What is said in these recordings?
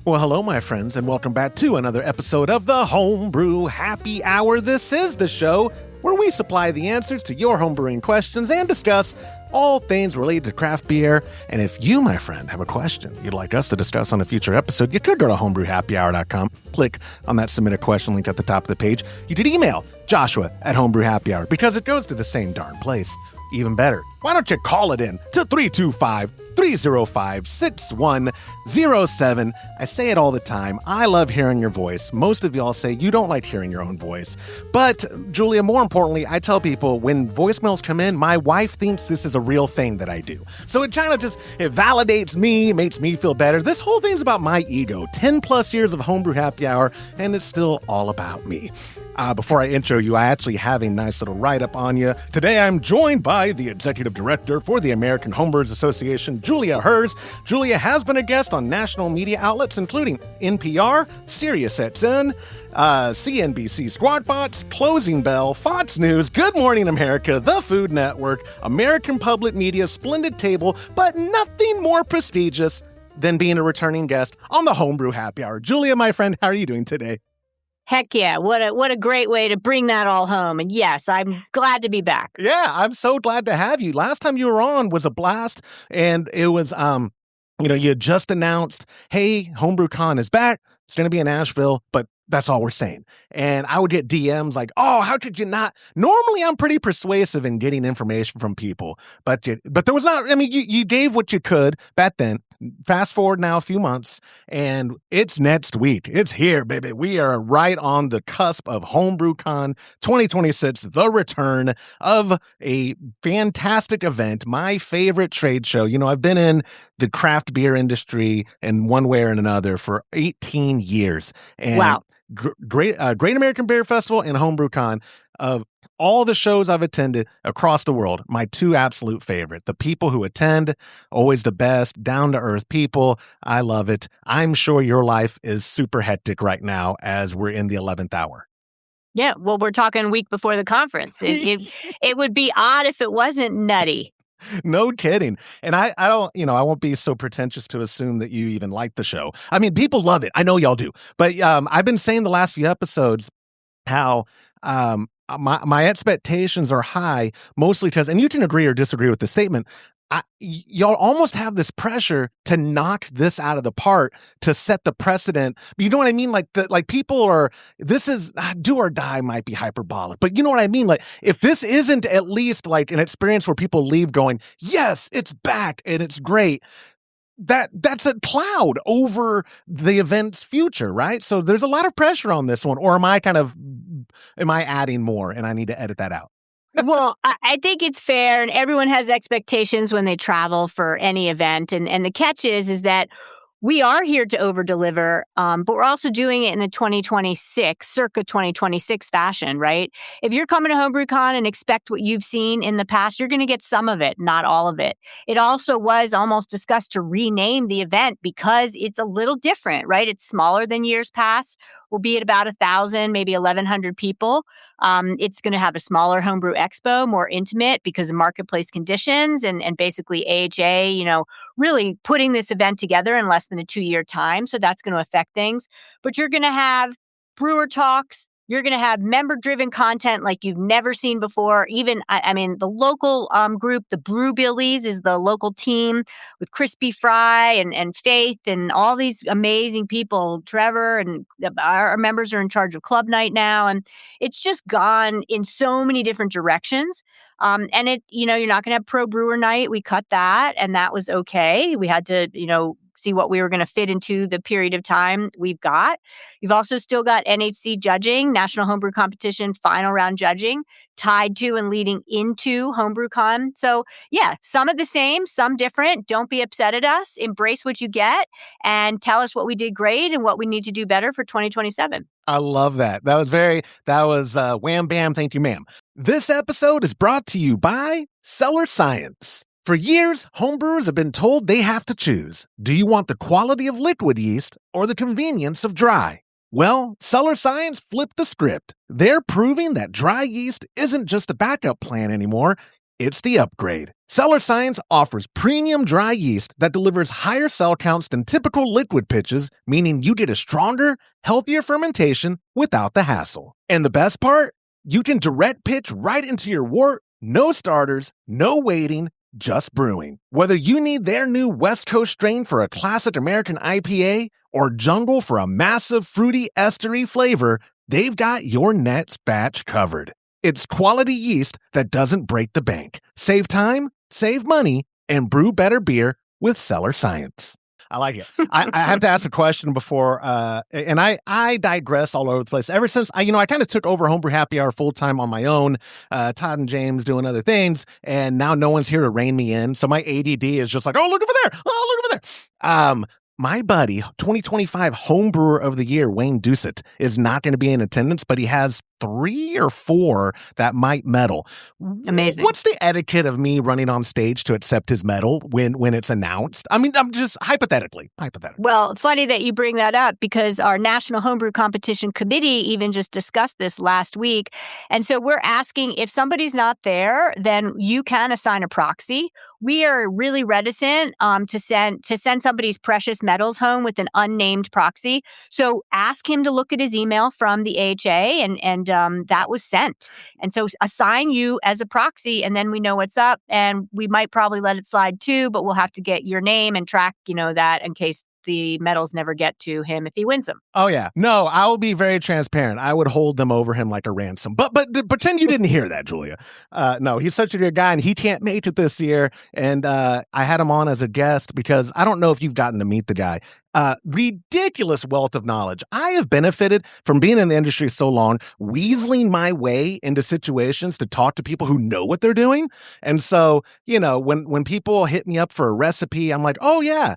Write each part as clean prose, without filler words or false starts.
Well, hello, my friends, and welcome back to another episode of the Homebrew Happy Hour. This is the show where we supply the answers to your homebrewing questions and discuss all things related to craft beer. And if you, my friend, have a question you'd like us to discuss on a future episode, you could go to homebrewhappyhour.com, click on that submit a question link at the top of the page. You could email Joshua at homebrewhappyhour because it goes to the same darn place. Even better, why don't you call it in to 325-305-6107. I say it all the time. I love hearing your voice. Most of y'all say you don't like hearing your own voice. But, Julia, more importantly, I tell people when voicemails come in, my wife thinks this is a real thing that I do. So it kind of it validates me, makes me feel better. This whole thing's about my ego. 10 plus years of Homebrew Happy Hour, and it's still all about me. Before I intro you, I actually have a nice little write-up on you. Today, I'm joined by the Executive Director for the American Homebrewers Association, Julia Herz. Julia has been a guest on national media outlets, including NPR, SiriusXM, CNBC Squawk Box, Closing Bell, Fox News, Good Morning America, The Food Network, American Public Media, Splendid Table, but nothing more prestigious than being a returning guest on the Homebrew Happy Hour. Julia, my friend, how are you doing today? Heck yeah. What a great way to bring that all home. And yes, I'm glad to be back. Yeah, I'm so glad to have you. Last time you were on was a blast, and it was, you had just announced, hey, HomebrewCon is back. It's going to be in Asheville, but that's all we're saying. And I would get DMs like, oh, how could you not? Normally, I'm pretty persuasive in getting information from people, but there was not, you gave what you could back then. Fast forward now a few months, and it's next week. It's here, baby. We are right on the cusp of HomebrewCon 2026, the return of a fantastic event, my favorite trade show. You know, I've been in the craft beer industry in one way or another for 18 years. And wow. Great American Beer Festival and HomebrewCon, of all the shows I've attended across the world, my two absolute favorite. The people who attend, always the best, down-to-earth people. I love it. I'm sure your life is super hectic right now as we're in the 11th hour. Yeah, well, we're talking a week before the conference. It would be odd if it wasn't nutty. No kidding. And I don't, I won't be so pretentious to assume that you even like the show. I mean, people love it. I know y'all do. But I've been saying the last few episodes how my expectations are high, mostly because, and you can agree or disagree with the statement, y'all almost have this pressure to knock this out of the park, to set the precedent. You know what I mean? Like people are, this is do or die might be hyperbolic, but you know what I mean? Like if this isn't at least like an experience where people leave going, yes, it's back and it's great, that's a cloud over the event's future, right? So there's a lot of pressure on this one. Or am I adding more and I need to edit that out? Well, I think it's fair, and everyone has expectations when they travel for any event. And the catch is that we are here to over-deliver, but we're also doing it in the circa 2026 fashion, right? If you're coming to HomebrewCon and expect what you've seen in the past, you're going to get some of it, not all of it. It also was almost discussed to rename the event because it's a little different, right? It's smaller than years past. We'll be at about 1,000, maybe 1,100 people. It's going to have a smaller homebrew expo, more intimate because of marketplace conditions and basically AHA, really putting this event together in less than a 2-year time. So that's going to affect things. But you're going to have brewer talks. You're going to have member-driven content like you've never seen before. Even, the local group, the Brew Billies, is the local team with Crispy Fry and Faith and all these amazing people. Trevor and our members are in charge of Club Night now. And it's just gone in so many different directions. And you're not going to have Pro Brewer Night. We cut that, and that was okay. We had to, see what we were going to fit into the period of time we've got. You've also still got NHC judging, National Homebrew Competition, final round judging, tied to and leading into HomebrewCon. So yeah, some of the same, some different. Don't be upset at us. Embrace what you get and tell us what we did great and what we need to do better for 2027. I love that. That was wham, bam, thank you, ma'am. This episode is brought to you by Cellar Science. For years, homebrewers have been told they have to choose. Do you want the quality of liquid yeast or the convenience of dry? Well, Cellar Science flipped the script. They're proving that dry yeast isn't just a backup plan anymore. It's the upgrade. Cellar Science offers premium dry yeast that delivers higher cell counts than typical liquid pitches, meaning you get a stronger, healthier fermentation without the hassle. And the best part? You can direct pitch right into your wort, no starters, no waiting, just brewing. Whether you need their new West Coast strain for a classic American IPA or jungle for a massive fruity estery flavor, they've got your next batch covered. It's quality yeast that doesn't break the bank. Save time, save money, and brew better beer with Cellar Science. I like it. I have to ask a question before, and I digress all over the place. Ever since I kind of took over Homebrew Happy Hour full time on my own, Todd and James doing other things, and now no one's here to rein me in. So my ADD is just like, oh, look over there. Oh, look over there. My buddy, 2025 Homebrewer of the Year, Wayne Doucette, is not going to be in attendance, but he has 3 or 4 that might medal. Amazing. What's the etiquette of me running on stage to accept his medal when it's announced? I mean, I'm just hypothetically. Well, funny that you bring that up because our National Homebrew Competition Committee even just discussed this last week. And so we're asking if somebody's not there, then you can assign a proxy. We are really reticent to send somebody's precious medals home with an unnamed proxy. So ask him to look at his email from the AHA and that was sent. And so assign you as a proxy and then we know what's up and we might probably let it slide too, but we'll have to get your name and track, that in case the medals never get to him if he wins them. Oh, yeah. No, I will be very transparent. I would hold them over him like a ransom. But pretend you didn't hear that, Julia. No, he's such a good guy, and he can't make it this year. And I had him on as a guest because I don't know if you've gotten to meet the guy. Ridiculous wealth of knowledge. I have benefited from being in the industry so long, weaseling my way into situations to talk to people who know what they're doing. And so, when people hit me up for a recipe, I'm like, oh yeah,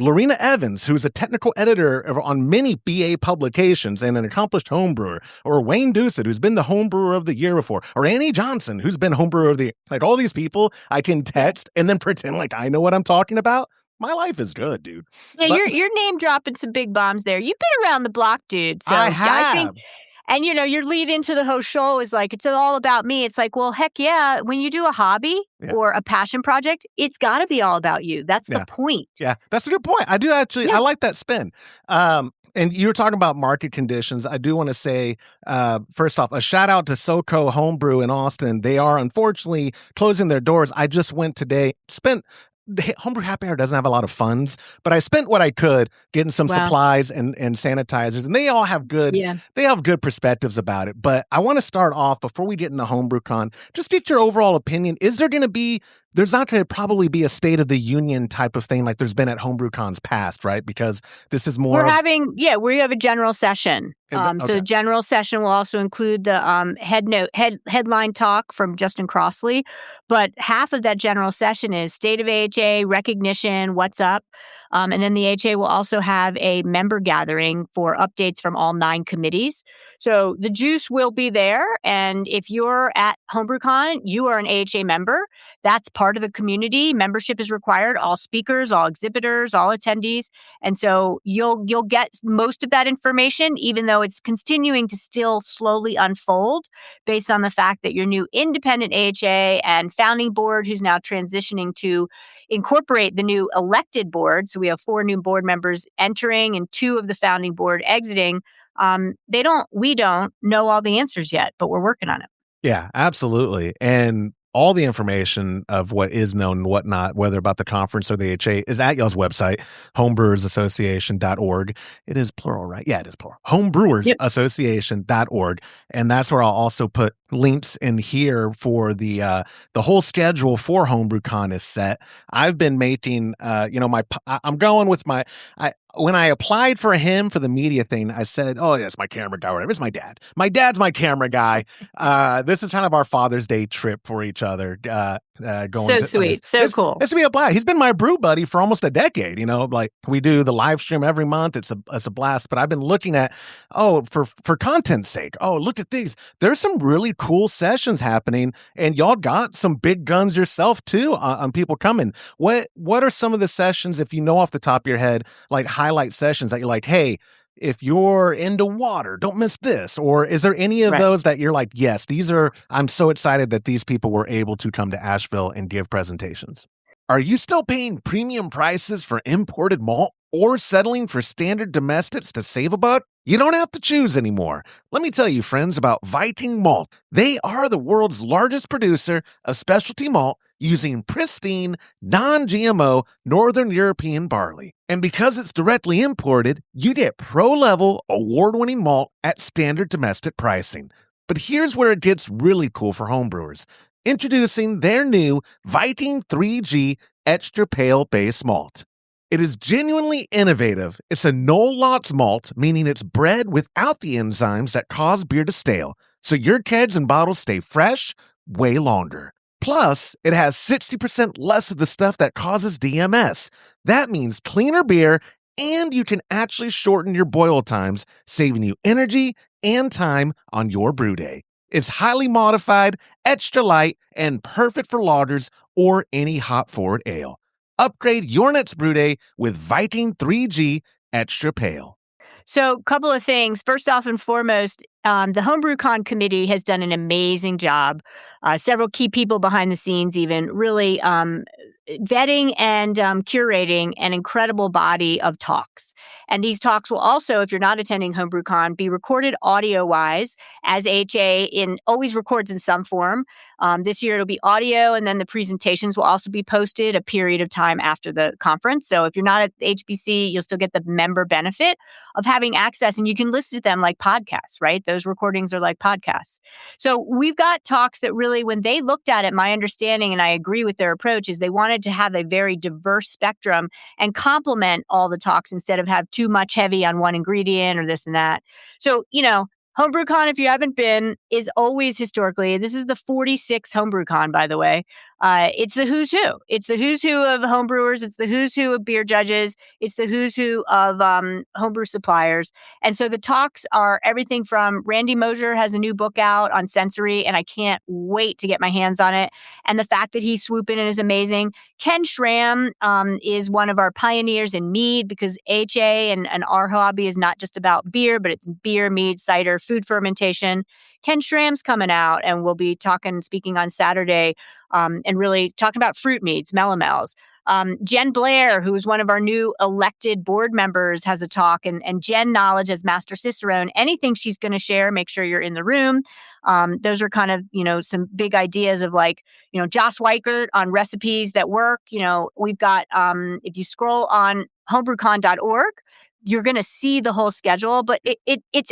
Lorena Evans, who's a technical editor on many BA publications and an accomplished homebrewer, or Wayne Doucette, who's been the Homebrewer of the Year before, or Annie Johnson, who's been Homebrewer of the Year. Like all these people I can text and then pretend like I know what I'm talking about. My life is good, dude. Yeah, you're name dropping some big bombs there. You've been around the block, dude. So I have. I think, and your lead into the whole show is like, it's all about me. It's like, well, heck yeah. When you do a hobby or a passion project, it's got to be all about you. That's the point. Yeah, that's a good point. I do actually, I like that spin. And you were talking about market conditions. I do want to say, first off, a shout out to SoCo Homebrew in Austin. They are unfortunately closing their doors. I just went today, Homebrew Happy Hour doesn't have a lot of funds, but I spent what I could getting some supplies and sanitizers, and they all have good perspectives about it. But I want to start off before we get into HomebrewCon, just get your overall opinion. There's not going to probably be a State of the Union type of thing like there's been at HomebrewCon's past, right? Because this is more. We have a general session. So the general session will also include the headline talk from Justin Crossley, but half of that general session is State of AHA, recognition, what's up, and then the AHA will also have a member gathering for updates from all 9 committees. So the juice will be there, and if you're at HomebrewCon, you are an AHA member. That's part of the community. Membership is required. All speakers, all exhibitors, all attendees, and so you'll get most of that information, even though it's continuing to still slowly unfold based on the fact that your new independent AHA and founding board, who's now transitioning to incorporate the new elected board. So we have 4 new board members entering and 2 of the founding board exiting. We don't know all the answers yet, but we're working on it. Yeah, absolutely. And all the information of what is known and what not, whether about the conference or the HA, is at y'all's website, homebrewersassociation.org. It is plural, right? Yeah, it is plural. Homebrewersassociation.org. And that's where I'll also put links in here for the whole schedule for HomebrewCon is set. I've been making, I'm going with when I applied for him for the media thing, I said, oh, yeah, it's my camera guy, or whatever. It's my dad. My dad's my camera guy. This is kind of our Father's Day trip for each other. So sweet. So cool. It's going to be a blast. He's been my brew buddy for almost a decade. Like we do the live stream every month. It's a blast. But I've been looking at, for content's sake, look at these. There's some really cool sessions happening, and y'all got some big guns yourself too on people coming. What are some of the sessions, if you know off the top of your head, like highlight sessions that you're like, hey, if you're into water, don't miss this. Or is there any of those that you're like, yes, I'm so excited that these people were able to come to Asheville and give presentations? Are you still paying premium prices for imported malt or settling for standard domestics to save a buck? You don't have to choose anymore. Let me tell you, friends, about Viking malt. They are the world's largest producer of specialty malt using pristine, non-GMO Northern European barley. And because it's directly imported, you get pro-level, award-winning malt at standard domestic pricing. But here's where it gets really cool for homebrewers. Introducing their new Viking 3G Extra Pale Base Malt. It is genuinely innovative. It's a no-lots malt, meaning it's bred without the enzymes that cause beer to stale, so your kegs and bottles stay fresh way longer. Plus, it has 60% less of the stuff that causes DMS. That means cleaner beer, and you can actually shorten your boil times, saving you energy and time on your brew day. It's highly modified, extra light, and perfect for lagers or any hop-forward ale. Upgrade your next brew day with Viking 3G Extra Pale. So, a couple of things. First off and foremost, the HomebrewCon committee has done an amazing job. Several key people behind the scenes even really vetting and curating an incredible body of talks. And these talks will also, if you're not attending HomebrewCon, be recorded audio-wise, as HA always records in some form. This year it'll be audio, and then the presentations will also be posted a period of time after the conference. So if you're not at HBC, you'll still get the member benefit of having access, and you can listen to them like podcasts, right? Those recordings are like podcasts. So we've got talks that really, when they looked at it, my understanding, and I agree with their approach, is they wanted to have a very diverse spectrum and complement all the talks instead of have too much heavy on one ingredient or this and that. So, HomebrewCon, if you haven't been, is always historically, this is the 46th HomebrewCon, by the way. It's the who's who. It's the who's who of homebrewers. It's the who's who of beer judges. It's the who's who of homebrew suppliers. And so the talks are everything from Randy Mosier has a new book out on sensory, and I can't wait to get my hands on it. And the fact that he's swooping in is amazing. Ken Schramm is one of our pioneers in mead, because HA and our hobby is not just about beer, but it's beer, mead, cider, food fermentation. Ken Schramm's coming out, and we'll be speaking on Saturday, and really talking about fruit meads, melomels. Jen Blair, who is one of our new elected board members, has a talk, and Jen Knowledge as Master Cicerone. Anything she's going to share, make sure you're in the room. Those are kind of, some big ideas of Joss Weichert on recipes that work. We've got, if you scroll on homebrewcon.org, you're going to see the whole schedule, but it's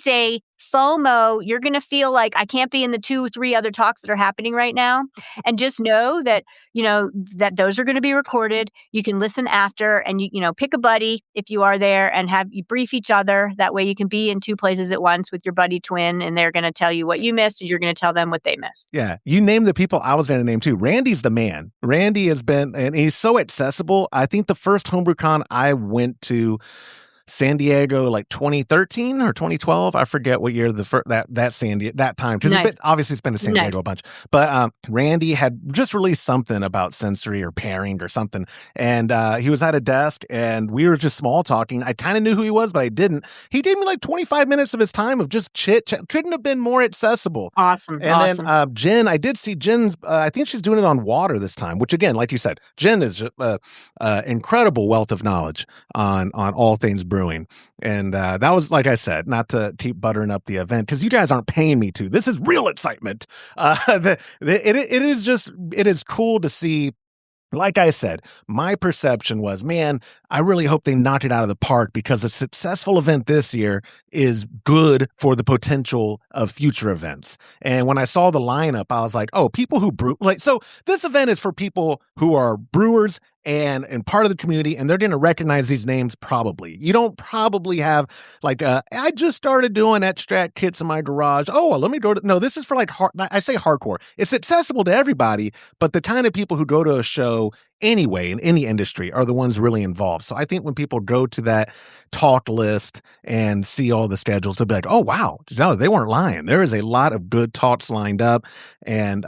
a FOMO. You're going to feel like I can't be in the 2 or 3 other talks that are happening right now. And just know that, that those are going to be recorded. You can listen after, and you pick a buddy if you are there, and you brief each other. That way you can be in 2 places at once with your buddy twin, and they're going to tell you what you missed, and you're going to tell them what they missed. Yeah. You named the people I was going to name too. Randy's the man. Randy has been, and he's so accessible. I think the first HomebrewCon I went to, San Diego, like 2013 or 2012. I forget what year that time. Because Nice. Obviously it's been to San Diego a bunch. But Randy had just released something about sensory or pairing or something. And he was at a desk, and we were just small talking. I kind of knew who he was, but I didn't. He gave me like 25 minutes of his time of just chit chat. Couldn't have been more accessible. Awesome. And then Jen, I did see Jen's, I think she's doing it on water this time, which again, like you said, Jen is incredible wealth of knowledge on all things brewing. And that was, like I said, not to keep buttering up the event, because you guys aren't paying me to. This is real excitement. It is cool to see. Like I said, my perception was, man, I really hope they knock it out of the park, because a successful event this year is good for the potential of future events. And when I saw the lineup, I was like, oh, people who brew, so this event is for people who are brewers and part of the community, and they're going to recognize these names probably. You don't probably have I just started doing extract kits in my garage. Oh, well, let me go to, no, this is for I say hardcore. It's accessible to everybody, but the kind of people who go to a show anyway in any industry are the ones really involved. So I think when people go to that talk list and see all the schedules, they'll be like, oh, wow, no, they weren't lying. There is a lot of good talks lined up and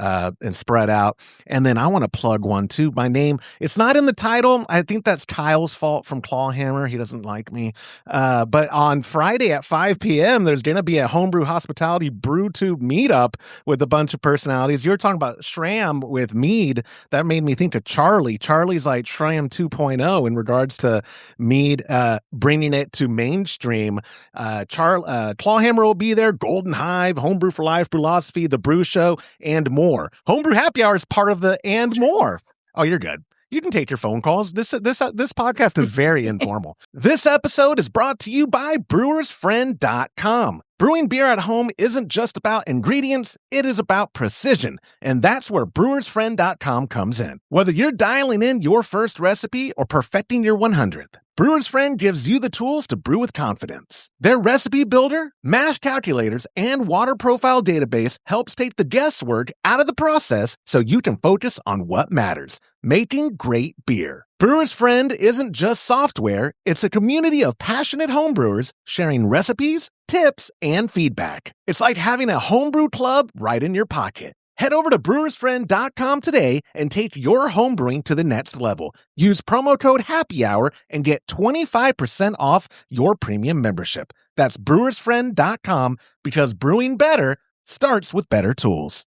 spread out. And then I want to plug one too. My name, it's not in the title. I think that's Kyle's fault from Clawhammer. He doesn't like me. But on Friday at 5 p.m., there's going to be a Homebrew Hospitality Brew Tube meetup with a bunch of personalities. You're talking about Shram with mead. That made me think of Charlie. Charlie's like Shram 2.0 in regards to mead, bringing it to mainstream. Clawhammer will be there, Golden Hive, Homebrew for Life, Brewlosophy, The Brew Show, and more. Homebrew Happy Hour is part of the and more. Oh, you're good. You can take your phone calls. This podcast is very informal. This episode is brought to you by brewersfriend.com. Brewing beer at home isn't just about ingredients, it is about precision. And that's where brewersfriend.com comes in. Whether you're dialing in your first recipe or perfecting your 100th, Brewer's Friend gives you the tools to brew with confidence. Their recipe builder, mash calculators, and water profile database helps take the guesswork out of the process so you can focus on what matters, making great beer. Brewer's Friend isn't just software, it's a community of passionate homebrewers sharing recipes, tips, and feedback. It's like having a homebrew club right in your pocket. Head over to brewersfriend.com today and take your homebrewing to the next level. Use promo code HAPPYHOUR and get 25% off your premium membership. That's brewersfriend.com because brewing better starts with better tools.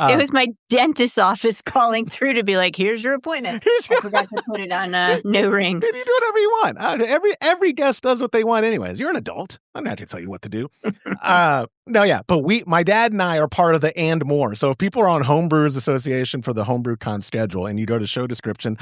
It was my dentist's office calling through to be like, here's your appointment. I forgot to put it on no rings. You do whatever you want. Every guest does what they want anyways. You're an adult. I'm not going to tell you what to do. But my dad and I are part of the and more. So if people are on Homebrewers Association for the HomebrewCon schedule and you go to show description,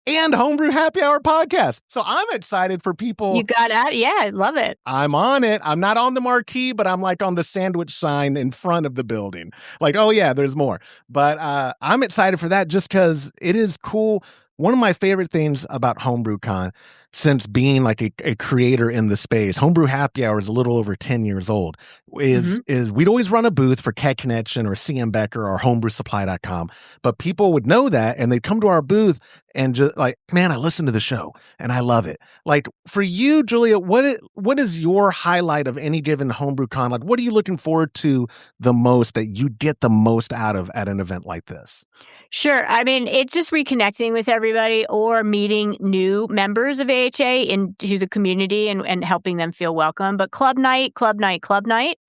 and Homebrew Happy Hour podcast. So I'm excited for people. You got out? Yeah, I love it. I'm on it. I'm not on the marquee, but I'm like on the sandwich sign in front of the building. Like, oh yeah, there's more. But I'm excited for that just because it is cool. One of my favorite things about HomebrewCon, since being like a creator in the space, Homebrew Happy Hour is a little over 10 years old, is we'd always run a booth for Keg Connection or CM Becker or homebrewsupply.com. But people would know that and they'd come to our booth and just like, man, I listen to the show and I love it. Like for you, Julia, what is your highlight of any given HomebrewCon? Like, what are you looking forward to the most that you get the most out of at an event like this? Sure. I mean, it's just reconnecting with everybody or meeting new members of AHA into the community and helping them feel welcome. But club night.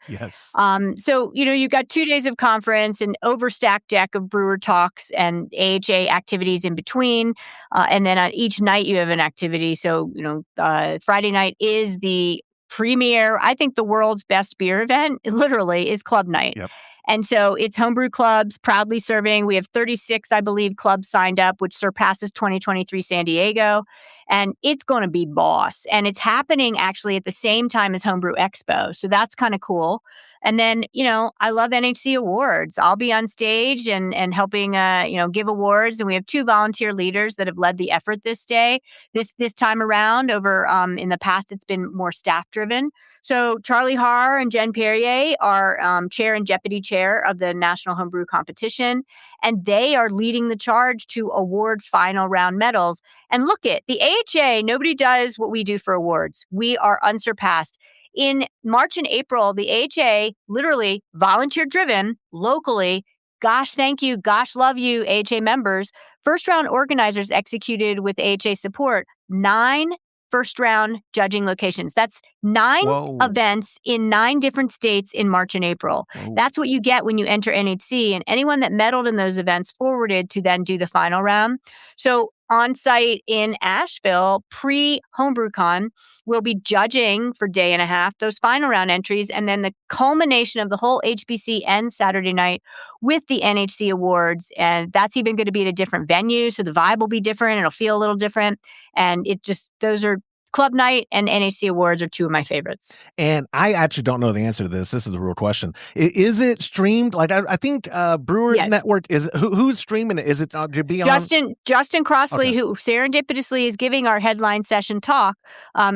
Yes. So, you've got 2 days of conference, an overstacked deck of brewer talks and AHA activities in between. And then on each night you have an activity. So, Friday night is the premier, I think the world's best beer event, literally, is club night. Yep. And so it's homebrew clubs proudly serving. We have 36, I believe, clubs signed up, which surpasses 2023 San Diego. And it's going to be boss. And it's happening actually at the same time as Homebrew Expo. So that's kind of cool. And then, I love NHC Awards. I'll be on stage and helping, give awards. And we have 2 volunteer leaders that have led the effort this day. This time around over in the past, it's been more staff driven. So Charlie Haar and Jen Perrier are chair and deputy chair of the National Homebrew Competition, and they are leading the charge to award final round medals. And look at the AHA, nobody does what we do for awards. We are unsurpassed. In March and April, the AHA, literally volunteer driven, locally, gosh, thank you, gosh, love you, AHA members, first round organizers executed with AHA support 9 first round judging locations. That's 9 events in 9 different states in March and April. Whoa. That's what you get when you enter NHC. And anyone that medaled in those events forwarded to then do the final round. So on site in Asheville, pre-HomebrewCon, we'll be judging for day and a half those final round entries. And then the culmination of the whole HBC ends Saturday night with the NHC Awards. And that's even going to be at a different venue. So the vibe will be different. It'll feel a little different. And those are Club Night and NHC Awards are two of my favorites. And I actually don't know the answer to this. This is a real question. Is it streamed? Like I think Brewers Yes. Network is who's streaming it? Is it to be on? Justin Crossley, Okay. who serendipitously is giving our headline session talk,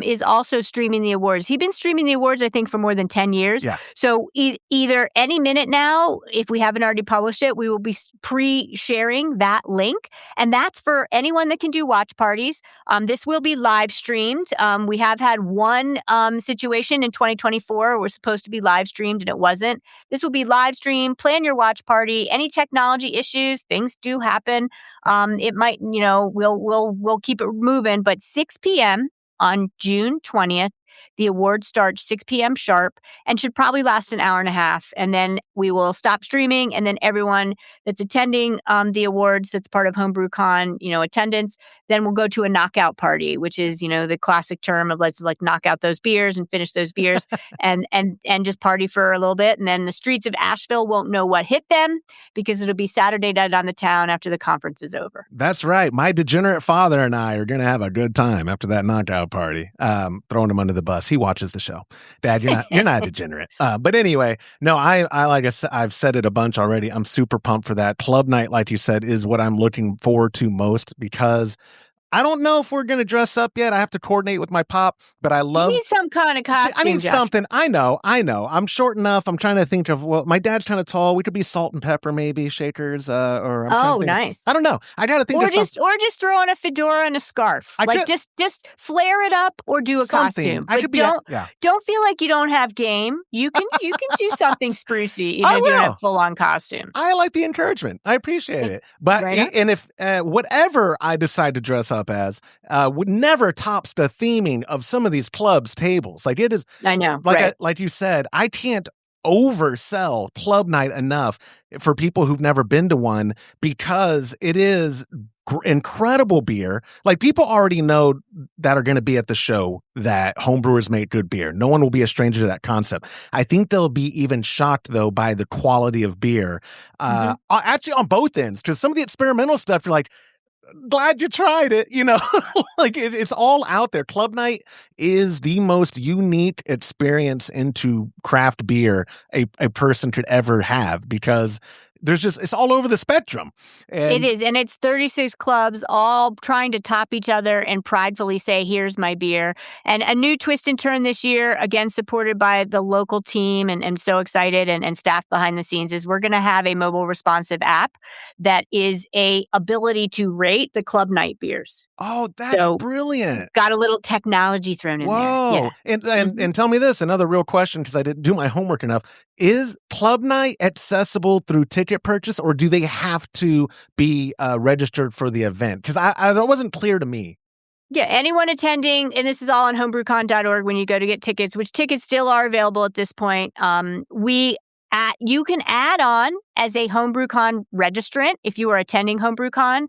is also streaming the awards. He's been streaming the awards, I think, for more than 10 years. Yeah. So either any minute now, if we haven't already published it, we will be pre-sharing that link. And that's for anyone that can do watch parties. This will be live streamed. We have had one situation in 2024 where we're supposed to be live streamed and it wasn't. This will be live streamed. Plan your watch party. Any technology issues, things do happen. It might, we'll keep it moving, but 6 p.m. on June 20th, the award starts 6 p.m. sharp and should probably last an hour and a half. And then we will stop streaming. And then everyone that's attending the awards, that's part of HomebrewCon, attendance, then we'll go to a knockout party, which is, the classic term of let's like knock out those beers and finish those beers and just party for a little bit. And then the streets of Asheville won't know what hit them because it'll be Saturday night on the town after the conference is over. That's right. My degenerate father and I are going to have a good time after that knockout party. Throwing him under the bus. He watches the show. Dad, you're not degenerate. But anyway, no, I like I said, I've said it a bunch already. I'm super pumped for that. Club night, like you said, is what I'm looking forward to most because I don't know if we're going to dress up yet. I have to coordinate with my pop, but I love... You need some kind of costume, I need Josh. something. I know. I'm short enough. I'm trying to think of, my dad's kind of tall. We could be salt and pepper, maybe, shakers, or... Nice. I don't know. I got to think of something. Or just throw on a fedora and a scarf. Just flare it up or do a costume. But don't feel like you don't have game. You can do something sprucey even if you don't have a full-on costume. I like the encouragement. I appreciate it. But, right and if whatever I decide to dress up as would never tops the theming of some of these clubs tables. Like it is, I know, like you said, I can't oversell club night enough for people who've never been to one because it is incredible beer. Like people already know that are going to be at the show that homebrewers make good beer. No one will be a stranger to that concept. I think they'll be even shocked though by the quality of beer. Actually on both ends, because some of the experimental stuff you're like, glad you tried it, like it's all out there. Club night is the most unique experience into craft beer a person could ever have because it's all over the spectrum. It is. And it's 36 clubs all trying to top each other and pridefully say, here's my beer. And a new twist and turn this year, again, supported by the local team and so excited and staff behind the scenes is we're going to have a mobile responsive app that is a ability to rate the club night beers. Oh, that's brilliant. Got a little technology thrown in there. Yeah. And tell me this, another real question, because I didn't do my homework enough. Is club night accessible through ticket purchase, or do they have to be registered for the event? Because that wasn't clear to me. Yeah, anyone attending, and this is all on homebrewcon.org when you go to get tickets, which tickets still are available at this point. You can add on as a HomebrewCon registrant if you are attending HomebrewCon,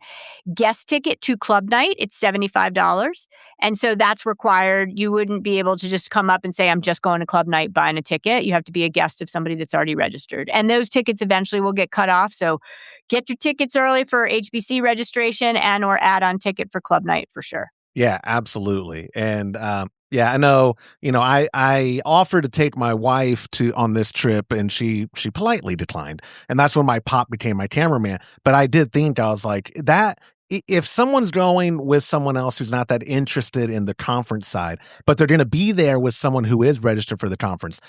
guest ticket to club night. It's $75. And so that's required. You wouldn't be able to just come up and say, I'm just going to club night, buying a ticket. You have to be a guest of somebody that's already registered. And those tickets eventually will get cut off. So get your tickets early for HBC registration and or add-on ticket for club night for sure. Yeah, absolutely. And I know, I offered to take my wife on this trip and she politely declined. And that's when my pop became my cameraman. But I did think, I was like, that if someone's going with someone else who's not that interested in the conference side, but they're going to be there with someone who is registered for the conference,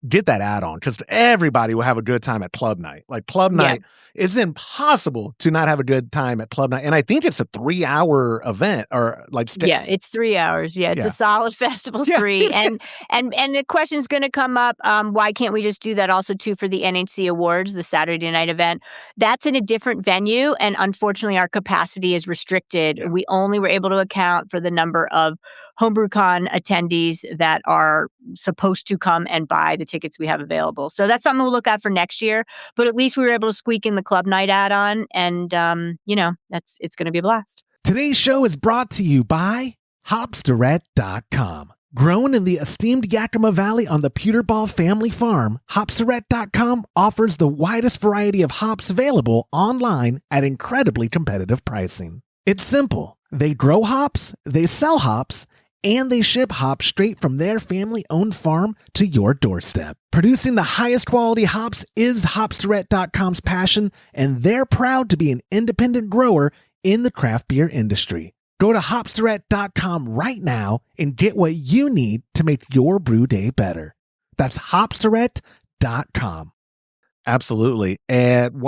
get that add-on because everybody will have a good time at club night. Like club night, it's impossible to not have a good time at club night. And I think it's a 3-hour event or like... it's 3 hours. Yeah, it's a solid festival 3. And the question's going to come up, why can't we just do that also too for the NHC Awards, the Saturday night event? That's in a different venue. And unfortunately, our capacity is restricted. Yeah. We only were able to account for the number of HomebrewCon attendees that are supposed to come and buy the tickets we have available. So that's something we'll look at for next year. But at least we were able to squeak in the club night add-on. And, it's going to be a blast. Today's show is brought to you by HopsDirect.com. Grown in the esteemed Yakima Valley on the Peterball family farm, HopsDirect.com offers the widest variety of hops available online at incredibly competitive pricing. It's simple. They grow hops, they sell hops, And they ship hops straight from their family-owned farm to your doorstep. Producing the highest quality hops is Hopsdirect.com's passion, and they're proud to be an independent grower in the craft beer industry. Go to Hopsdirect.com right now and get what you need to make your brew day better. That's Hopsdirect.com. Absolutely. And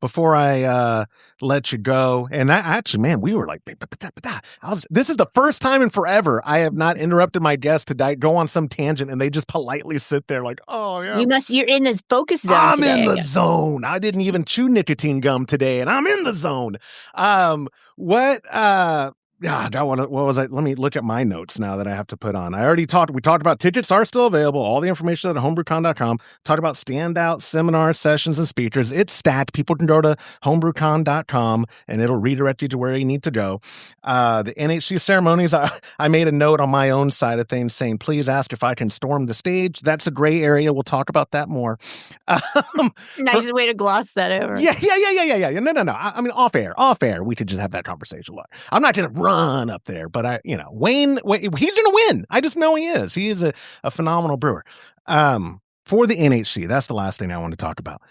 before I let you go, and we were like, this is the first time in forever I have not interrupted my guest to go on some tangent, and they just politely sit there like, oh, yeah. You're in this focus zone I'm today, in the zone. I didn't even chew nicotine gum today, and I'm in the zone. What was I? Let me look at my notes now that I have to put on. We talked about tickets are still available. All the information at homebrewcon.com. Talked about standout seminars, sessions, and speakers. It's stacked. People can go to homebrewcon.com and it'll redirect you to where you need to go. The NHC ceremonies, I made a note on my own side of things saying, please ask if I can storm the stage. That's a gray area. We'll talk about that more. Nice way to gloss that over. Yeah. No. I mean, off air. We could just have that conversation. I'm not going to run up there, but Wayne, he's going to win. I just know he is. He is a phenomenal brewer. For the NHC, that's the last thing I want to talk about.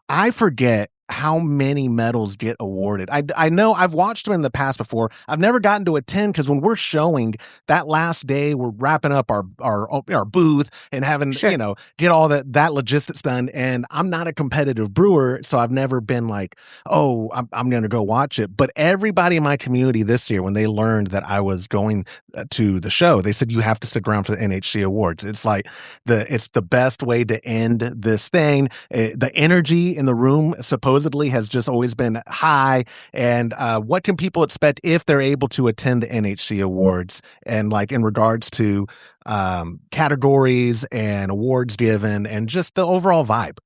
I forget how many medals get awarded. I know I've watched them in the past before. I've never gotten to attend because when we're showing that last day, we're wrapping up our booth and having, get all that logistics done. And I'm not a competitive brewer, so I've never been like, oh, I'm going to go watch it. But everybody in my community this year, when they learned that I was going to the show, they said, you have to stick around for the NHC Awards. It's like it's the best way to end this thing. The energy in the room supposedly has just always been high. And what can people expect if they're able to attend the NHC Awards? And like in regards to categories and awards given and just the overall vibe.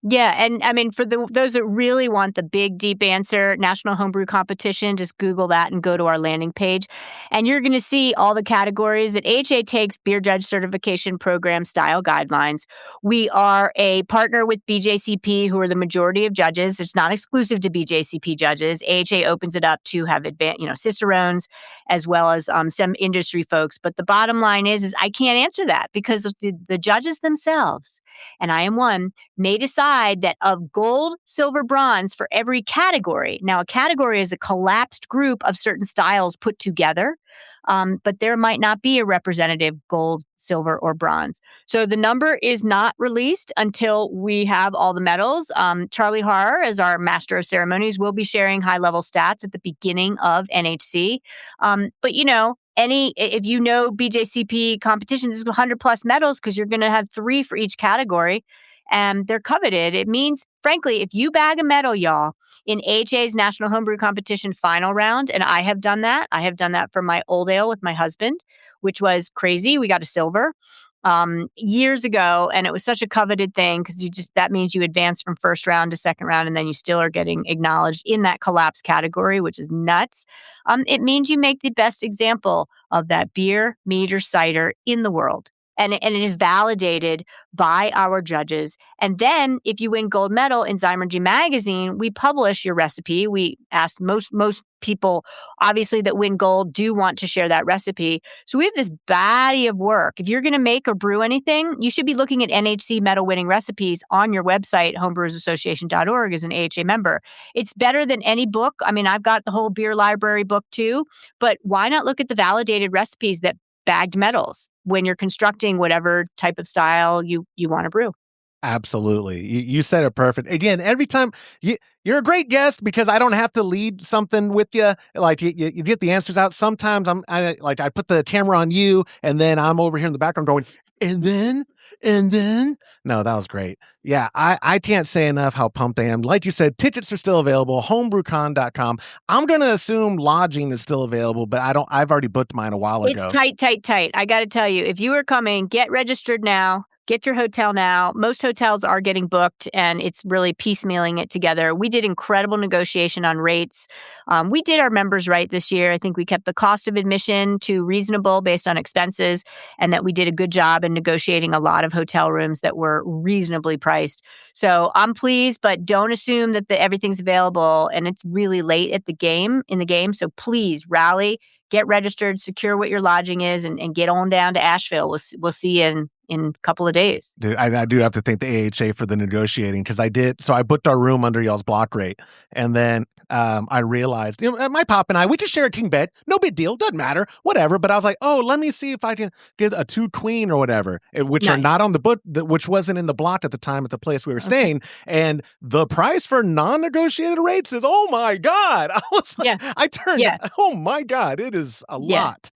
Yeah, and I mean, for those that really want the big, deep answer, National Homebrew Competition, just Google that and go to our landing page. And you're going to see all the categories that AHA takes Beer Judge Certification Program style guidelines. We are a partner with BJCP, who are the majority of judges. It's not exclusive to BJCP judges. AHA opens it up to have cicerones as well as some industry folks. But the bottom line is I can't answer that because the judges themselves, and I am one, may decide that of gold, silver, bronze for every category. Now, a category is a collapsed group of certain styles put together, but there might not be a representative gold, silver, or bronze. So the number is not released until we have all the medals. Charlie Harrer, as our master of ceremonies, will be sharing high-level stats at the beginning of NHC. But if you know BJCP competition, there's 100 plus medals because you're going to have 3 for each category. And they're coveted. It means, frankly, if you bag a medal, y'all, in AHA's National Homebrew Competition final round, and I have done that. I have done that for my old ale with my husband, which was crazy. We got a silver years ago, and it was such a coveted thing because that means you advance from first round to second round, and then you still are getting acknowledged in that collapse category, which is nuts. It means you make the best example of that beer, mead, or cider in the world. And it is validated by our judges. And then if you win gold medal in Zymergy magazine, we publish your recipe. We ask most people, obviously, that win gold do want to share that recipe. So we have this body of work. If you're going to make or brew anything, you should be looking at NHC medal winning recipes on your website, homebrewersassociation.org, as an AHA member. It's better than any book. I mean, I've got the whole beer library book too, but why not look at the validated recipes that bagged medals when you're constructing whatever type of style you want to brew? Absolutely. You said it perfect. Again, every time you're a great guest because I don't have to lead something with you. Like you get the answers out. Sometimes I put the camera on you and then I'm over here in the background going, and then, no, that was great. Yeah. I can't say enough how pumped I am. Like you said, tickets are still available. Homebrewcon.com. I'm going to assume lodging is still available, but I've already booked mine a while ago. It's tight. I got to tell you, if you are coming, get registered now. Get your hotel now. Most hotels are getting booked, and it's really piecemealing it together. We did incredible negotiation on rates. We did our members right this year. I think we kept the cost of admission to reasonable based on expenses, and that we did a good job in negotiating a lot of hotel rooms that were reasonably priced. So I'm pleased, but don't assume that everything's available, and it's really late in the game. So please rally. get registered, secure what your lodging is, and get on down to Asheville. We'll see you in a couple of days. Dude, I do have to thank the AHA for the negotiating, because I did. So I booked our room under y'all's block rate. And then I realized, my pop and I, we just share a king bed. No big deal. Doesn't matter. Whatever. But I was like, oh, let me see if I can get a 2 queen or whatever, which are not on the book, which wasn't in the block at the time at the place we were staying. And the price for non-negotiated rates is, oh my God. I was like, I turned, oh my God, it is a lot.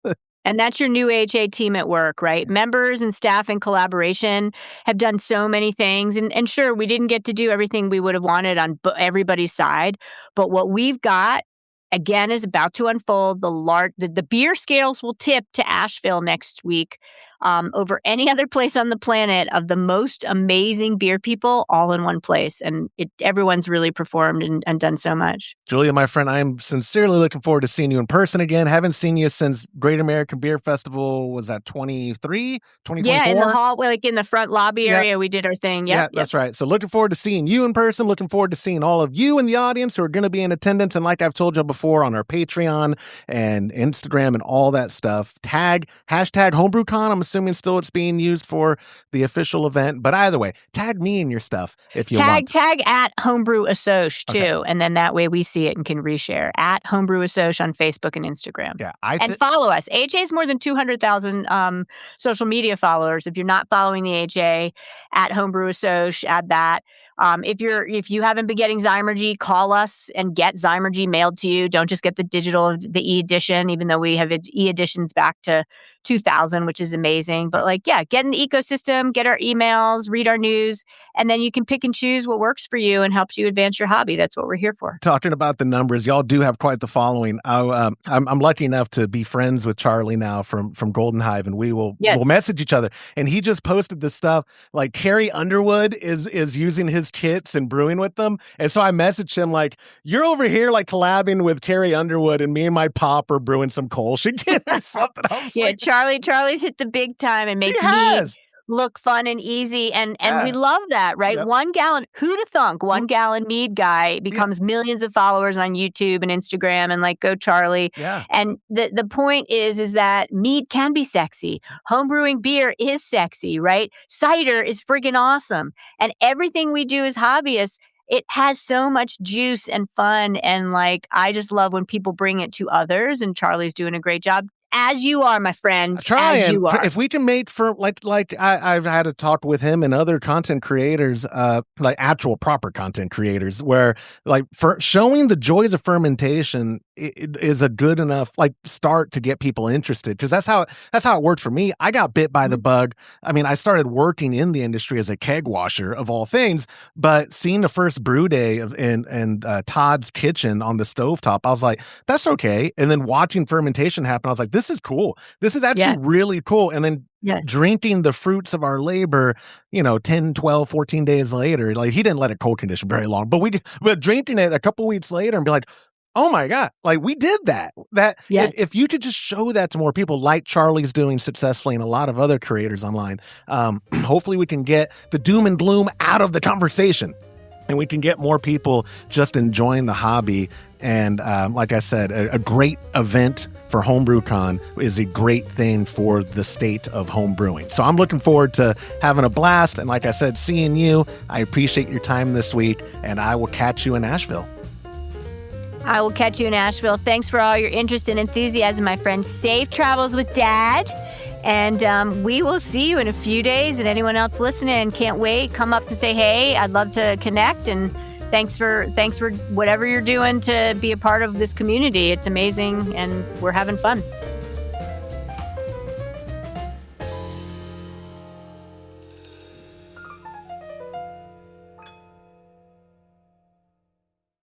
And that's your new AHA team at work, right? Members and staff in collaboration have done so many things. And sure, we didn't get to do everything we would have wanted on everybody's side. But what we've got, again, is about to unfold. The beer scales will tip to Asheville next week over any other place on the planet, of the most amazing beer people all in one place. And everyone's really performed and done so much. Julia, my friend, I'm sincerely looking forward to seeing you in person again. Haven't seen you since Great American Beer Festival. Was that 23, 2024? Yeah, in the hall, like in the front lobby area, we did our thing. Yeah, that's right. So looking forward to seeing you in person. Looking forward to seeing all of you in the audience who are going to be in attendance. And like I've told you before, on our Patreon and Instagram and all that stuff, hashtag HomebrewCon. I'm assuming still it's being used for the official event. But either way, tag me in your stuff if you want. Tag at HomebrewAssoc too. And then that way we see it and can reshare at HomebrewAssoc on Facebook and Instagram. Yeah, and follow us. AHA has more than 200,000 social media followers. If you're not following the AHA, at HomebrewAssoc, add that. If you haven't been getting Zymergy, call us and get Zymergy mailed to you. Don't just get the digital, the e-edition, even though we have e-editions back to 2000, which is amazing. But get in the ecosystem, get our emails, read our news, and then you can pick and choose what works for you and helps you advance your hobby. That's what we're here for. Talking about the numbers, y'all do have quite the following. I'm lucky enough to be friends with Charlie now from Golden Hive, and we'll message each other. And he just posted this stuff like Carrie Underwood is using his kits and brewing with them. And so I messaged him like, you're over here like collabing with Carrie Underwood, and me and my pop are brewing some coal shit or something. Charlie's hit the big time and makes me look fun and easy. And we love that, right? Yep. 1 gallon, who'd have thunk 1 gallon mead guy becomes millions of followers on YouTube and Instagram, and go Charlie. Yeah. And the point is that mead can be sexy. Homebrewing beer is sexy, right? Cider is friggin' awesome. And everything we do as hobbyists, it has so much juice and fun. And I just love when people bring it to others, and Charlie's doing a great job. As you are, my friend. As you are. If we can make for I've had a talk with him and other content creators, actual proper content creators, where for showing the joys of fermentation is a good enough start to get people interested, because that's how it worked for me. I got bit by the bug. I mean, I started working in the industry as a keg washer of all things, but seeing the first brew day in Todd's kitchen on the stovetop, I was like, that's okay. And then watching fermentation happen, I was like, this is cool. This is actually really cool. And then drinking the fruits of our labor, 10, 12, 14 days later, he didn't let it cold condition very long, but drinking it a couple weeks later and be like, oh my God, we did that. If you could just show that to more people, like Charlie's doing successfully and a lot of other creators online, hopefully we can get the doom and gloom out of the conversation, and we can get more people just enjoying the hobby. And like I said, a great event for HomebrewCon is a great thing for the state of home brewing. So I'm looking forward to having a blast. And like I said, seeing you. I appreciate your time this week, and I will catch you in Asheville. I will catch you in Asheville. Thanks for all your interest and enthusiasm, my friend. Safe travels with Dad. And we will see you in a few days. And anyone else listening, can't wait. Come up to say hey. I'd love to connect. And thanks for whatever you're doing to be a part of this community. It's amazing, and we're having fun.